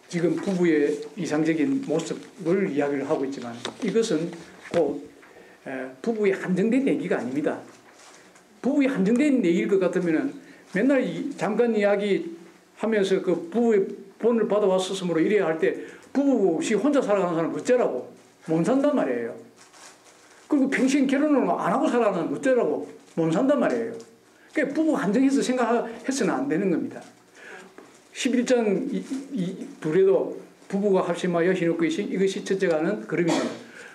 A: 지금 부부의 이상적인 모습을 이야기를 하고 있지만 이것은 곧 부부의 한정된 얘기가 아닙니다. 부부의 한정된 얘기일 것 같으면 맨날 잠깐 이야기 하면서 그 부부의 본을 받아왔었으므로 이래야 할 때 부부 없이 혼자 살아가는 사람은 어쩌라고 못 산단 말이에요. 그리고 평생 결혼을 안 하고 살아가는 사람은 어쩌라고 못 산단 말이에요. 그러니까 부부 한정해서 생각해서는 안 되는 겁니다. 11장 둘에도 부부가 합심하여 힘없고 이것이 첫째가 하는 그룹입니다.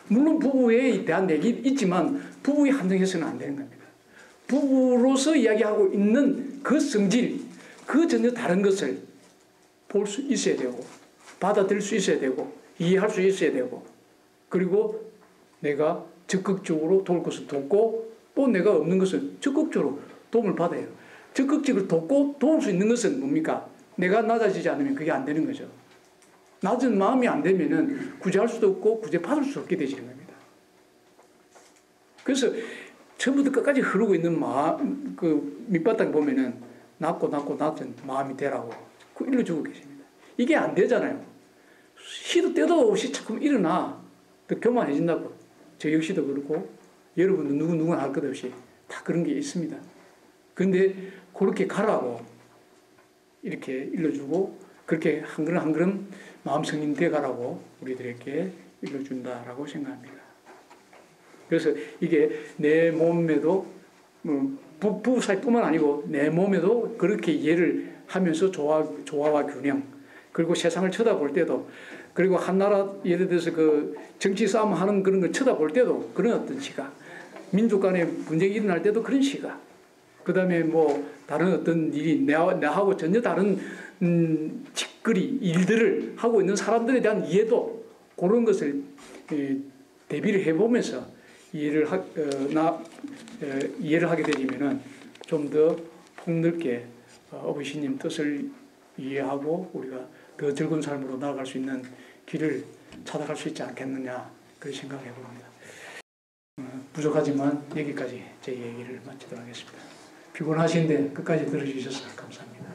A: 물론 부부에 대한 얘기 있지만 부부에 한정해서는 안 되는 겁니다. 부부로서 이야기하고 있는 그 성질, 그 전혀 다른 것을 볼 수 있어야 되고 받아들일 수 있어야 되고 이해할 수 있어야 되고 그리고 내가 적극적으로 도울 것을 돕고 또 내가 없는 것은 적극적으로 도움을 받아요. 적극적으로 돕고 도울 수 있는 것은 뭡니까? 내가 낮아지지 않으면 그게 안 되는 거죠. 낮은 마음이 안 되면은 구제할 수도 없고 구제받을 수 없게 되시는 겁니다. 그래서 처음부터 끝까지 흐르고 있는 그 밑바닥 보면은 낮고 낮은 마음이 되라고 그 일러주고 계십니다. 이게 안 되잖아요. 시도 때도 없이 자꾸 일어나 또 교만해진다고. 저 역시도 그렇고 여러분도 누구나 할 것 없이 다 그런 게 있습니다. 그런데 그렇게 가라고 이렇게 일러주고 그렇게 한 걸음 한 걸음 마음 성인돼 가라고 우리들에게 일러준다라고 생각합니다. 그래서 이게 내 몸에도 부부 사이뿐만 아니고 내 몸에도 그렇게 이해를 하면서 조화와 균형 그리고 세상을 쳐다볼 때도 그리고 한 나라 예를 들어서 그 정치 싸움 하는 그런 걸 쳐다볼 때도 그런 어떤 시각 민족 간의 분쟁이 일어날 때도 그런 시각 그 다음에 뭐 다른 어떤 일이 나하고 전혀 다른 직거리 일들을 하고 있는 사람들에 대한 이해도 그런 것을 대비를 해보면서 이해를 하게 되면은 좀 더 폭넓게 어부신님 뜻을 이해하고 우리가 더 즐거운 삶으로 나아갈 수 있는 길을 찾아갈 수 있지 않겠느냐 그렇게 생각해 봅니다. 부족하지만 여기까지 제 얘기를 마치도록 하겠습니다. 피곤하신데 끝까지 들어주셔서 감사합니다.